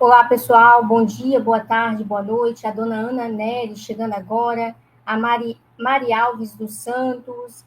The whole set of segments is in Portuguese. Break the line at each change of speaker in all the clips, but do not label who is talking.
Olá, pessoal. Bom dia, boa tarde, boa noite. A dona Ana Nery chegando agora, a Mari Alves dos Santos,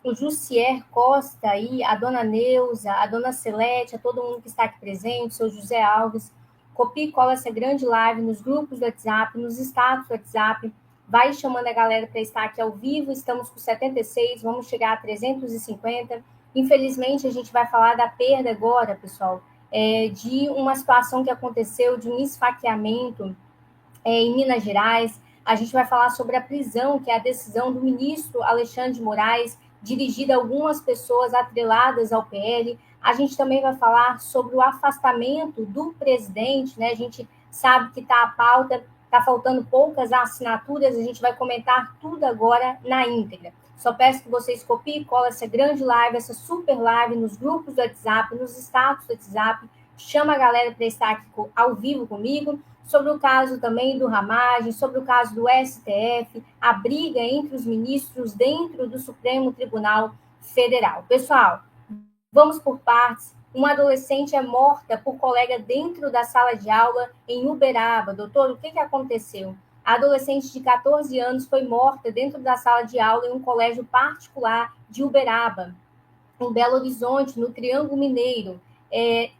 o Jussier Costa aí, a dona Neuza, a dona Celeste, a todo mundo que está aqui presente, o seu José Alves. Copie e cola essa grande live nos grupos do WhatsApp, nos status do WhatsApp. Vai chamando a galera para estar aqui ao vivo. Estamos com 76, vamos chegar a 350. Infelizmente, a gente vai falar da perda agora, pessoal, de uma situação que aconteceu, de um esfaqueamento em Minas Gerais. A gente vai falar sobre a prisão, que é a decisão do ministro Alexandre de Moraes, dirigida a algumas pessoas atreladas ao PL. A gente também vai falar sobre o afastamento do presidente, né? A gente sabe que está a pauta, está faltando poucas assinaturas, a gente vai comentar tudo agora na íntegra. Só peço que vocês copiem e colem essa grande live, essa super live nos grupos do WhatsApp, nos status do WhatsApp. Chama a galera para estar aqui ao vivo comigo, sobre o caso também do Ramagem, sobre o caso do STF, a briga entre os ministros dentro do Supremo Tribunal Federal. Pessoal, vamos por partes. Uma adolescente é morta por colega dentro da sala de aula em Uberaba. Doutor, o que aconteceu? A adolescente de 14 anos foi morta dentro da sala de aula em um colégio particular de Uberaba, em Belo Horizonte, no Triângulo Mineiro.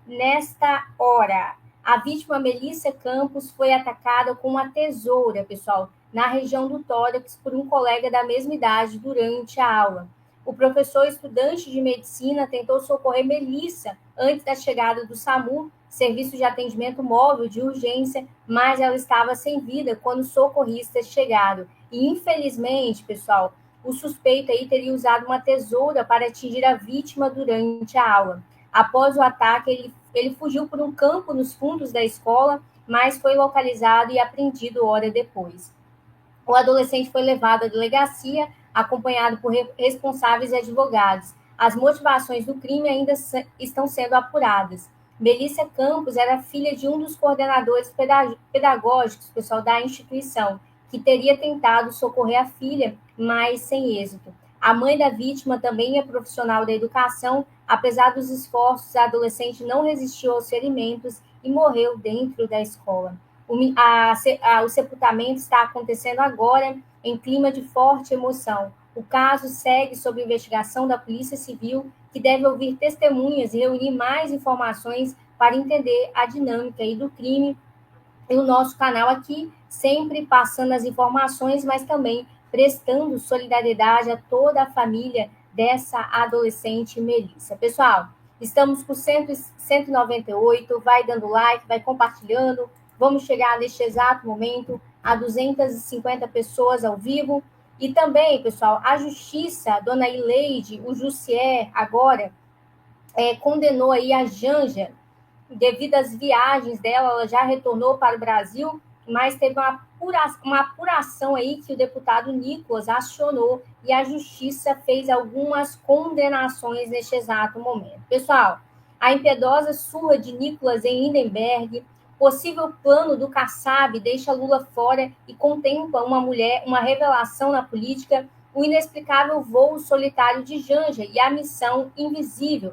Nesta hora, a vítima Melissa Campos foi atacada com uma tesoura, pessoal, na região do tórax por um colega da mesma idade durante a aula. O professor estudante de medicina tentou socorrer Melissa antes da chegada do SAMU, Serviço de Atendimento Móvel de Urgência, mas ela estava sem vida quando os socorristas chegaram. E, infelizmente, pessoal, o suspeito aí teria usado uma tesoura para atingir a vítima durante a aula. Após o ataque, ele fugiu por um campo nos fundos da escola, mas foi localizado e apreendido hora depois. O adolescente foi levado à delegacia, acompanhado por responsáveis e advogados. As motivações do crime ainda estão sendo apuradas. Melissa Campos era filha de um dos coordenadores pedagógicos, pessoal, da instituição, que teria tentado socorrer a filha, mas sem êxito. A mãe da vítima também é profissional da educação. Apesar dos esforços, a adolescente não resistiu aos ferimentos e morreu dentro da escola. O sepultamento está acontecendo agora em clima de forte emoção. O caso segue sob investigação da Polícia Civil, que deve ouvir testemunhas e reunir mais informações para entender a dinâmica aí do crime. E o nosso canal aqui, sempre passando as informações, mas também prestando solidariedade a toda a família dessa adolescente Melissa. Pessoal, estamos com 198, vai dando like, vai compartilhando. Vamos chegar neste exato momento a 250 pessoas ao vivo. E também, pessoal, a Justiça, a dona Ileide, o Jussier, agora, condenou aí a Janja, devido às viagens dela, ela já retornou para o Brasil, mas teve uma apuração aí que o deputado Nicolas acionou e a Justiça fez algumas condenações neste exato momento. Pessoal, a impiedosa surra de Nicolas em Hindenburg, possível plano do Kassab deixa Lula fora e contempla uma mulher, uma revelação na política, o inexplicável voo solitário de Janja e a missão invisível.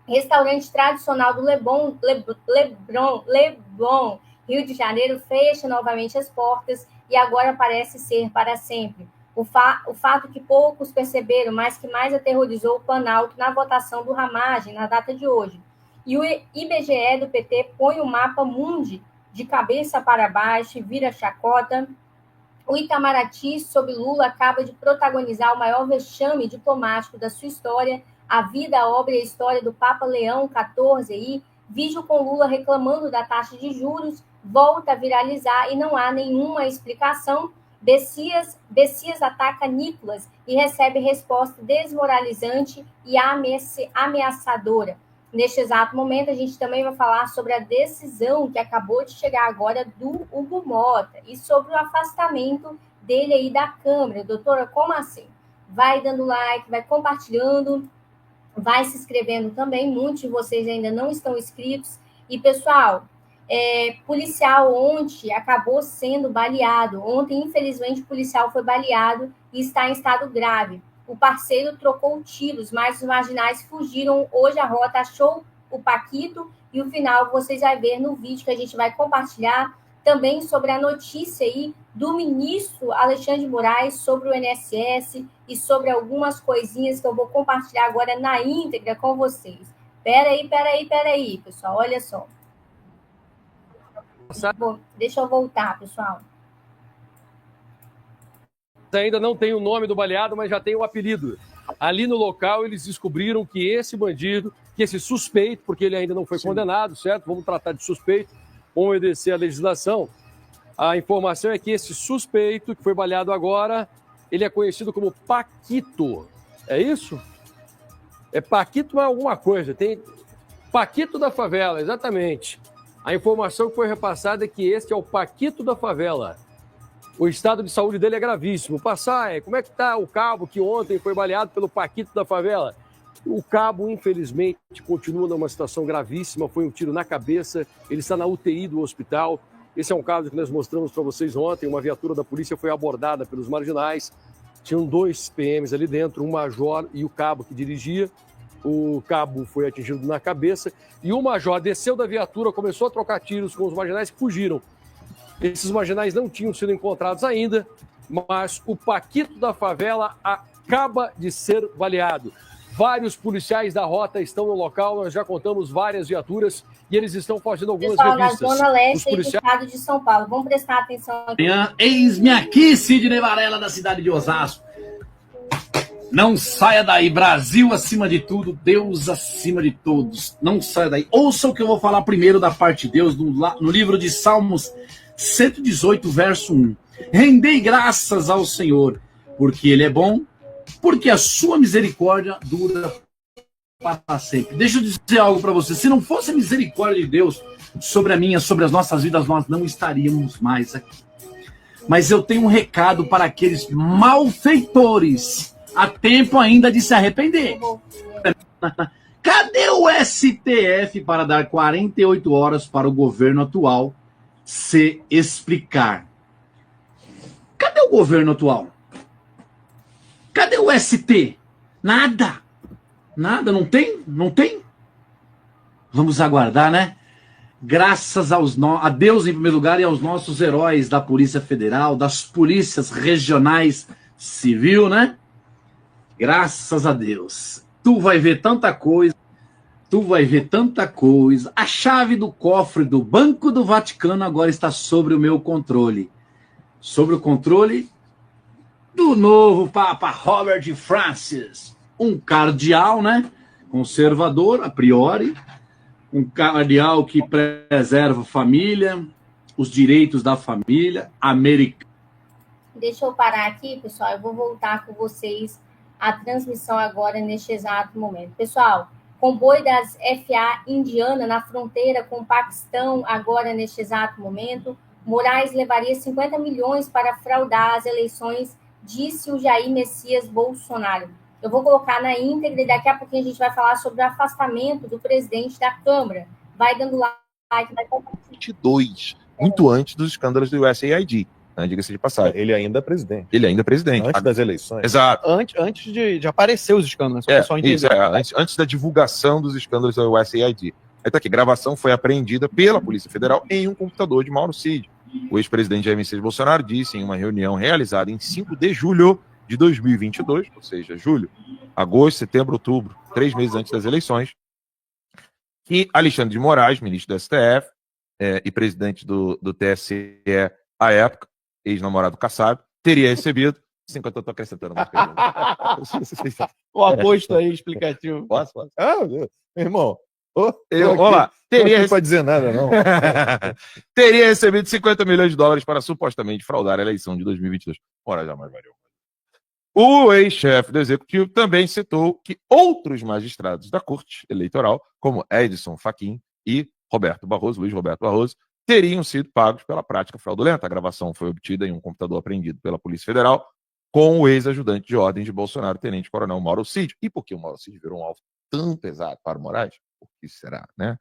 Restaurante tradicional do Leblon, Rio de Janeiro, fecha novamente as portas e agora parece ser para sempre. O fato que poucos perceberam, mas que mais aterrorizou o Planalto na votação do Ramagem, na data de hoje. E o IBGE do PT põe o mapa mundi de cabeça para baixo e vira chacota. O Itamaraty, sob Lula, acaba de protagonizar o maior vexame diplomático da sua história, a vida, a obra e a história do Papa Leão XIV, e vídeo com Lula reclamando da taxa de juros, volta a viralizar e não há nenhuma explicação. Bessias ataca Nicolas e recebe resposta desmoralizante e ameaçadora. Neste exato momento, a gente também vai falar sobre a decisão que acabou de chegar agora do Hugo Mota e sobre o afastamento dele aí da Câmara. Doutora, como assim? Vai dando like, vai compartilhando, vai se inscrevendo também. Muitos de vocês ainda não estão inscritos. E, pessoal, policial ontem acabou sendo baleado. Ontem, infelizmente, o policial foi baleado e está em estado grave. O parceiro trocou tiros, mas os marginais fugiram. Hoje a rota achou o Paquito e o final vocês vão ver no vídeo que a gente vai compartilhar também sobre a notícia aí do ministro Alexandre de Moraes sobre o INSS e sobre algumas coisinhas que eu vou compartilhar agora na íntegra com vocês. Peraí, pessoal, olha só. Deixa eu voltar, pessoal.
Ainda não tem o nome do baleado, mas já tem o apelido. Ali no local, eles descobriram que esse bandido, que esse suspeito, porque ele ainda não foi condenado, certo? Vamos tratar de suspeito, vamos obedecer a legislação. A informação é que esse suspeito, que foi baleado agora, ele é conhecido como Paquito. É isso? É Paquito é alguma coisa. Tem Paquito da favela, exatamente. A informação que foi repassada é que este é o Paquito da favela. O estado de saúde dele é gravíssimo. Passar, como é que está o cabo que ontem foi baleado pelo Paquito da favela? O cabo, infelizmente, continua numa situação gravíssima. Foi um tiro na cabeça. Ele está na UTI do hospital. Esse é um caso que nós mostramos para vocês ontem. Uma viatura da polícia foi abordada pelos marginais. Tinham 2 PMs ali dentro, um major e o cabo que dirigia. O cabo foi atingido na cabeça e o major desceu da viatura, começou a trocar tiros com os marginais que fugiram. Esses marginais não tinham sido encontrados ainda, mas o Paquito da favela acaba de ser baleado. Vários policiais da rota estão no local, nós já contamos várias viaturas e eles estão fazendo algumas revistas.
Na Zona Leste do estado de São Paulo. Vamos prestar atenção aqui.
Eis-me aqui, Sidney Varela, da cidade de Osasco. Não saia daí, Brasil acima de tudo, Deus acima de todos. Não saia daí. Ouça o que eu vou falar primeiro da parte de Deus, no livro de Salmos 118, verso 1. Rendei graças ao Senhor, porque Ele é bom, porque a sua misericórdia dura para sempre. Deixa eu dizer algo para você. Se não fosse a misericórdia de Deus sobre a minha, sobre as nossas vidas, nós não estaríamos mais aqui. Mas eu tenho um recado para aqueles malfeitores. Há tempo ainda de se arrepender. Cadê o STF para dar 48 horas para o governo atual se explicar? Cadê o governo atual? Cadê o ST? Nada. Nada, não tem? Não tem? Vamos aguardar, né? Graças a Deus em primeiro lugar e aos nossos heróis da Polícia Federal, das polícias regionais civil, né? Graças a Deus. Tu vai ver tanta coisa. Tu vai ver tanta coisa. A chave do cofre do Banco do Vaticano agora está sobre o meu controle. Sobre o controle do novo Papa Robert Francis. Um cardeal, né? Conservador, a priori. Um cardeal que preserva a família, os direitos da família, americana.
Deixa eu parar aqui, pessoal. Eu vou voltar com vocês a transmissão agora neste exato momento. Pessoal, comboio das FA Indiana na fronteira com o Paquistão agora neste exato momento. Moraes levaria 50 milhões para fraudar as eleições, disse o Jair Messias Bolsonaro. Eu vou colocar na íntegra e daqui a pouquinho a gente vai falar sobre o afastamento do presidente da Câmara. Vai dando like, vai compartilhando.
22, muito antes dos escândalos do USAID. Diga-se de passagem.
Ele ainda é presidente.
Ele ainda é presidente.
Antes das eleições.
Exato.
Antes de aparecer os escândalos.
Antes da divulgação dos escândalos do USAID. Aí tá aqui, gravação foi apreendida pela Polícia Federal em um computador de Mauro Cid. O ex-presidente Jair Messias Bolsonaro disse em uma reunião realizada em 5 de julho de 2022, ou seja, julho, agosto, setembro, outubro, 3 meses antes das eleições, que Alexandre de Moraes, ministro do STF e presidente do TSE à época, ex-namorado Kassab, teria recebido. Sim, que eu estou acrescentando uma pergunta.
O aposto aí explicativo.
Posso?
Meu irmão.
Vamos lá.
Não pode dizer nada, não.
Teria recebido 50 milhões de dólares para supostamente fraudar a eleição de 2022. Ora, jamais variou. O ex-chefe do Executivo também citou que outros magistrados da Corte Eleitoral, como Edson Fachin e Luiz Roberto Barroso, teriam sido pagos pela prática fraudulenta. A gravação foi obtida em um computador apreendido pela Polícia Federal com o ex-ajudante de ordem de Bolsonaro, tenente-coronel Mauro Cid. E por que o Mauro Cid virou um alvo tão pesado para o Moraes? Por que será, né?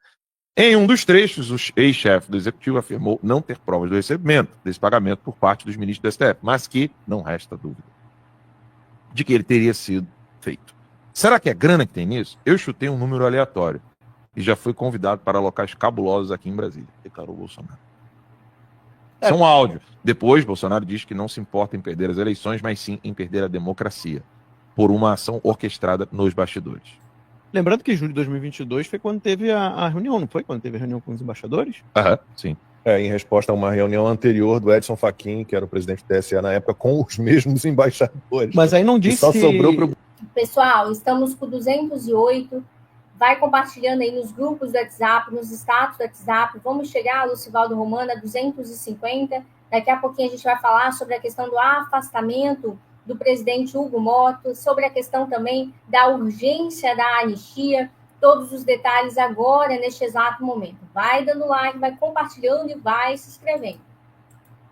Em um dos trechos, o ex-chefe do Executivo afirmou não ter provas do recebimento desse pagamento por parte dos ministros do STF, mas que não resta dúvida de que ele teria sido feito. Será que é grana que tem nisso? Eu chutei um número aleatório. e já fui convidado para locais cabulosos aqui em Brasília, declarou Bolsonaro. Isso é um áudio. Depois, Bolsonaro diz que não se importa em perder as eleições, mas sim em perder a democracia, por uma ação orquestrada nos bastidores.
Lembrando que julho de 2022 foi quando teve a reunião, não foi? Quando teve a reunião com os embaixadores?
Aham, sim.
Em resposta a uma reunião anterior do Edson Fachin, que era o presidente do TSE na época, com os mesmos embaixadores.
Mas aí não disse
só sobrou pro...
Pessoal, estamos com 208. Vai compartilhando aí nos grupos do WhatsApp, nos status do WhatsApp. Vamos chegar, Lucivaldo Romano, a 250. Daqui a pouquinho a gente vai falar sobre a questão do afastamento do presidente Hugo Motta, sobre a questão também da urgência da anistia, todos os detalhes agora, neste exato momento. Vai dando like, vai compartilhando e vai se inscrevendo.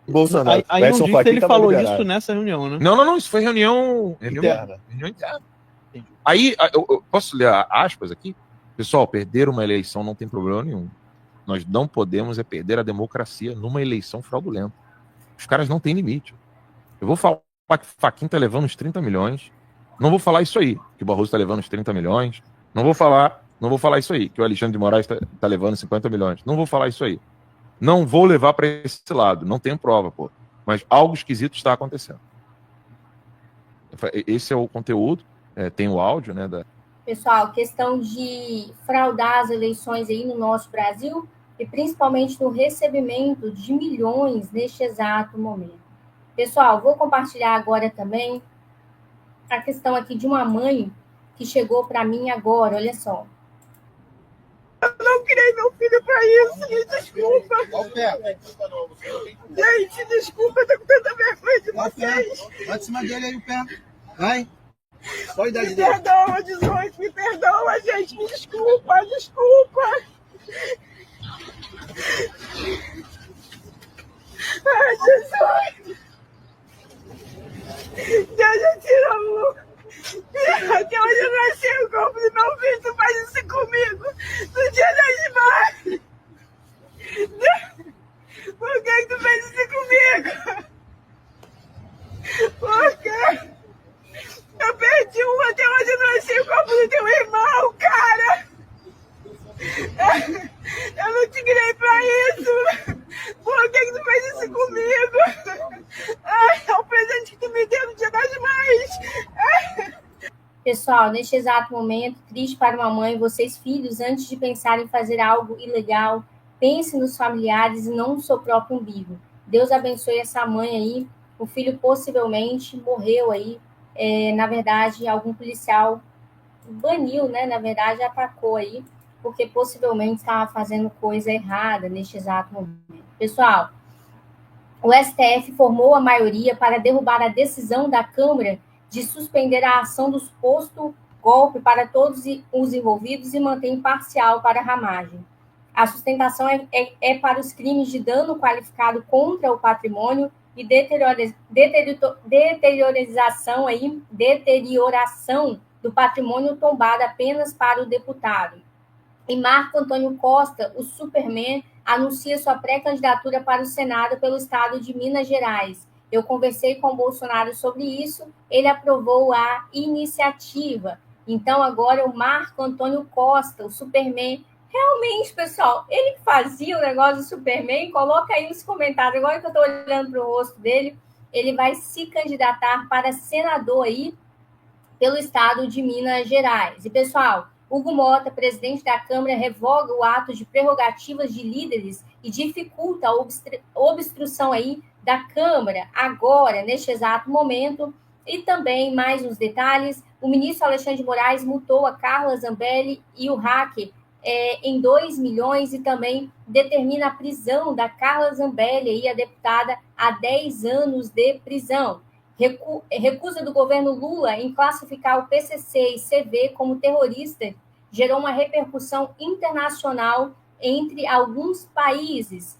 Bolsonaro.
Aí não disse que ele falou isso nessa reunião, né?
Não, isso foi reunião
interna.
Aí, eu posso ler aspas aqui? Pessoal, perder uma eleição não tem problema nenhum. Nós não podemos perder a democracia numa eleição fraudulenta. Os caras não têm limite. Eu vou falar que o Fachin tá levando uns 30 milhões. Não vou falar isso aí, que o Barroso tá levando uns 30 milhões. Não vou falar isso aí, que o Alexandre de Moraes tá levando 50 milhões. Não vou falar isso aí. Não vou levar para esse lado. Não tenho prova, pô. Mas algo esquisito está acontecendo. Esse é o conteúdo. Tem o áudio, né?
Pessoal, questão de fraudar as eleições aí no nosso Brasil e principalmente no recebimento de milhões neste exato momento. Pessoal, vou compartilhar agora também a questão aqui de uma mãe que chegou para mim agora, olha só.
Eu não criei meu filho para isso, me desculpa. Gente, desculpa, eu tô com tanta vergonha de vocês.
Vai de cima dele aí o pé. Vai. Qual a idade
Me
dele?
perdoa, 18, me perdoa, gente, me desculpa. Ai, Jesus. Deus tira amor. Até hoje eu não achei o corpo do meu filho, tu faz isso comigo. No dia das mães. Por que tu fez isso comigo? Por quê? Eu perdi um, até hoje eu não achei o corpo do teu irmão, cara. Eu não te criei pra isso. Por que tu fez isso comigo? Ai, é o presente que tu me deu no dia das mães.
Pessoal, neste exato momento, triste para uma mãe, vocês filhos, antes de pensar em fazer algo ilegal, pense nos familiares e não no seu próprio umbigo. Deus abençoe essa mãe aí. O filho possivelmente morreu aí. Na verdade, algum policial baniu, né? Na verdade, atacou aí, porque possivelmente estava fazendo coisa errada neste exato momento. Pessoal, o STF formou a maioria para derrubar a decisão da Câmara de suspender a ação do suposto golpe para todos os envolvidos e manter imparcial para a ramagem. A sustentação é para os crimes de dano qualificado contra o patrimônio e deterioração do patrimônio tombado apenas para o deputado. E Marco Antônio Costa, o Superman, anuncia sua pré-candidatura para o Senado pelo estado de Minas Gerais. Eu conversei com o Bolsonaro sobre isso, ele aprovou a iniciativa. Então, agora o Marco Antônio Costa, o Superman, realmente, pessoal, ele que fazia o negócio do Superman, coloca aí nos comentários, agora que eu estou olhando para o rosto dele, ele vai se candidatar para senador aí pelo estado de Minas Gerais. E, pessoal, Hugo Motta, presidente da Câmara, revoga o ato de prerrogativas de líderes e dificulta a obstrução aí da Câmara agora, neste exato momento. E também, mais uns detalhes, o ministro Alexandre de Moraes multou a Carla Zambelli e o hacker em 2 milhões e também determina a prisão da Carla Zambelli, e a deputada, a 10 anos de prisão. Recusa do governo Lula em classificar o PCC e CV como terrorista gerou uma repercussão internacional entre alguns países.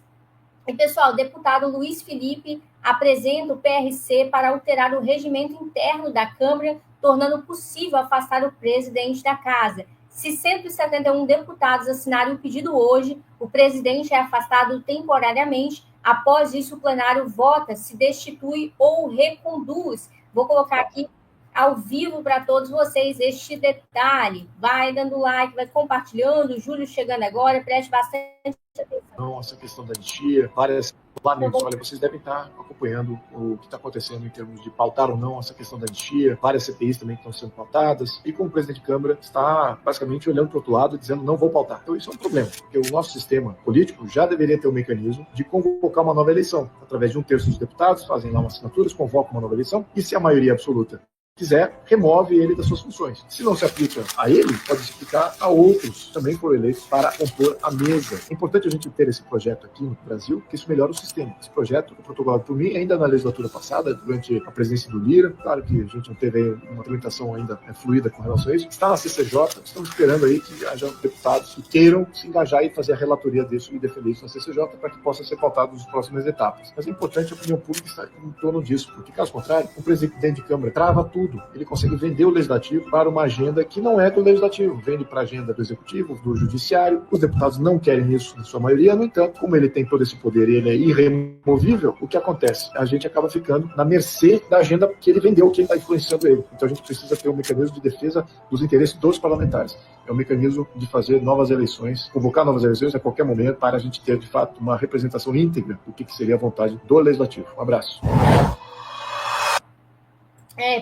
E, pessoal, o deputado Luiz Felipe apresenta o PRC para alterar o regimento interno da Câmara, tornando possível afastar o presidente da casa. Se 171 deputados assinarem o pedido hoje, o presidente é afastado temporariamente. Após isso, o plenário vota, se destitui ou reconduz. Vou colocar aqui ao vivo para todos vocês este detalhe. Vai dando like, vai compartilhando. O Júlio chegando agora, preste bastante atenção.
Não, essa questão da anistia, várias lamentos. Olha, vocês devem estar acompanhando o que está acontecendo em termos de pautar ou não essa questão da anistia, várias CPIs também que estão sendo pautadas, e como o presidente de Câmara está basicamente olhando para o outro lado e dizendo não vou pautar. Então isso é um problema, porque o nosso sistema político já deveria ter um mecanismo de convocar uma nova eleição, através de 1/3 dos deputados, fazem lá umas assinaturas, convocam uma nova eleição, e se a maioria absoluta quiser, remove ele das suas funções. Se não se aplica a ele, pode se aplicar a outros que também foram eleitos para compor a mesa. É importante a gente ter esse projeto aqui no Brasil, porque isso melhora o sistema. Esse projeto foi protocolado por mim ainda na legislatura passada, durante a presidência do Lira. Claro que a gente não teve uma tramitação ainda fluida com relação a isso. Está na CCJ, estamos esperando aí que haja deputados que queiram se engajar e fazer a relatoria disso e defender isso na CCJ para que possa ser pautado nas próximas etapas. Mas é importante a opinião pública estar em torno disso, porque caso contrário, o presidente de Câmara trava tudo. Ele consegue vender o legislativo para uma agenda que não é do legislativo, vende para a agenda do executivo, do judiciário. Os deputados não querem isso na sua maioria, no entanto, como ele tem todo esse poder e ele é irremovível, o que acontece? A gente acaba ficando na mercê da agenda que ele vendeu, que está influenciando ele. Então a gente precisa ter um mecanismo de defesa dos interesses dos parlamentares. É um mecanismo de fazer novas eleições, convocar novas eleições a qualquer momento, para a gente ter, de fato, uma representação íntegra do que seria a vontade do legislativo. Um abraço.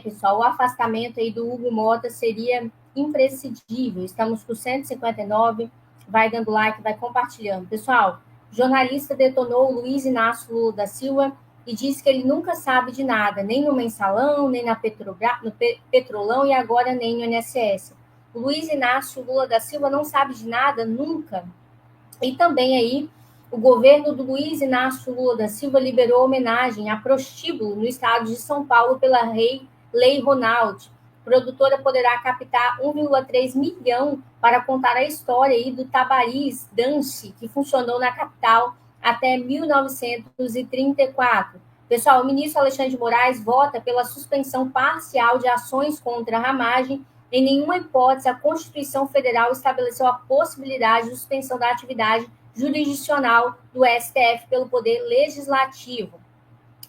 Pessoal, o afastamento aí do Hugo Mota seria imprescindível. Estamos com 159, vai dando like, vai compartilhando. Pessoal, jornalista detonou o Luiz Inácio Lula da Silva e disse que ele nunca sabe de nada, nem no Mensalão, nem na no Petrolão e agora nem no INSS. O Luiz Inácio Lula da Silva não sabe de nada nunca. E também aí, o governo do Luiz Inácio Lula da Silva liberou homenagem a prostíbulo no estado de São Paulo pela Lei Ronald. A produtora poderá captar 1,3 milhão para contar a história aí do Tabariz Dance, que funcionou na capital até 1934. Pessoal, o ministro Alexandre de Moraes vota pela suspensão parcial de ações contra a ramagem. Em nenhuma hipótese, a Constituição Federal estabeleceu a possibilidade de suspensão da atividade jurisdicional do STF pelo Poder Legislativo.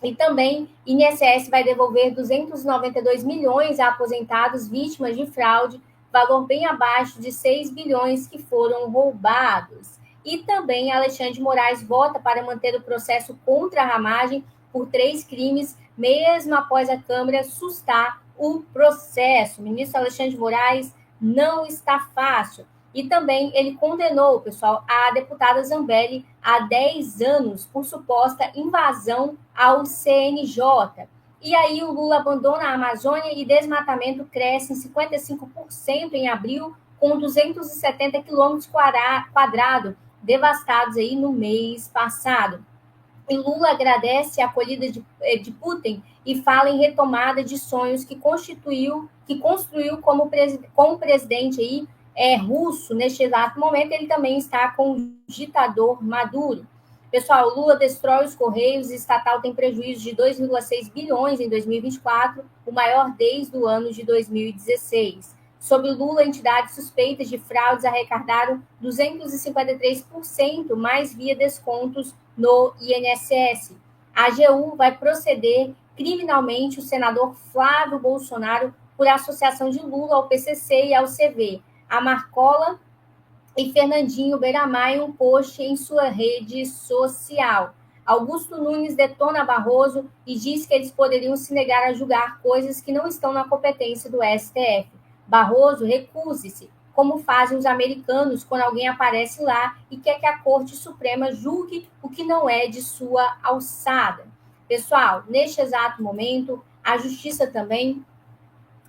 E também, INSS vai devolver 292 milhões a aposentados vítimas de fraude, valor bem abaixo de 6 bilhões que foram roubados. E também, Alexandre de Moraes vota para manter o processo contra a ramagem por 3 crimes, mesmo após a Câmara sustar o processo. O ministro Alexandre de Moraes não está fácil. E também ele condenou, pessoal, a deputada Zambelli a 10 anos por suposta invasão ao CNJ. E aí o Lula abandona a Amazônia e desmatamento cresce em 55% em abril, com 270 quilômetros quadrados devastados aí no mês passado. E Lula agradece a acolhida de Putin e fala em retomada de sonhos que construiu como presidente aí, russo. Neste exato momento, ele também está com o ditador Maduro. Pessoal, Lula destrói os Correios, estatal tem prejuízo de 2,6 bilhões em 2024, o maior desde o ano de 2016. Sob Lula, entidades suspeitas de fraudes arrecadaram 253% mais via descontos no INSS. A AGU vai proceder criminalmente o senador Flávio Bolsonaro por associação de Lula ao PCC e ao CV. A Marcola e Fernandinho Beiramar em um post em sua rede social. Augusto Nunes detona Barroso e diz que eles poderiam se negar a julgar coisas que não estão na competência do STF. Barroso recuse-se, como fazem os americanos quando alguém aparece lá e quer que a Corte Suprema julgue o que não é de sua alçada. Pessoal, neste exato momento, a Justiça também,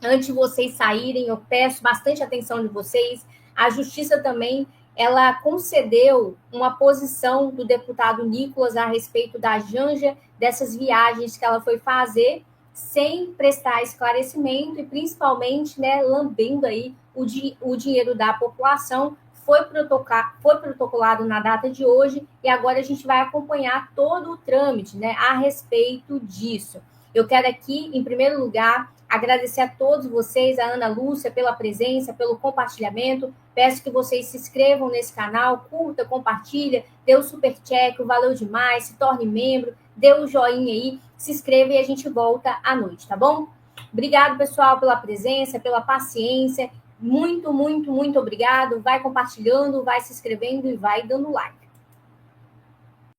antes de vocês saírem, eu peço bastante atenção de vocês, a Justiça também, ela concedeu uma posição do deputado Nicolas a respeito da Janja, dessas viagens que ela foi fazer, sem prestar esclarecimento e principalmente, lambendo aí o dinheiro da população. Foi protocolado na data de hoje e agora a gente vai acompanhar todo o trâmite, a respeito disso. Eu quero aqui, em primeiro lugar, agradecer a todos vocês, a Ana Lúcia, pela presença, pelo compartilhamento. Peço que vocês se inscrevam nesse canal, curta, compartilha, dê o supercheck, valeu demais, se torne membro, dê o joinha aí, se inscreva e a gente volta à noite, tá bom? Obrigado, pessoal, pela presença, pela paciência. Muito, muito, muito obrigado. Vai compartilhando, vai se inscrevendo e vai dando like.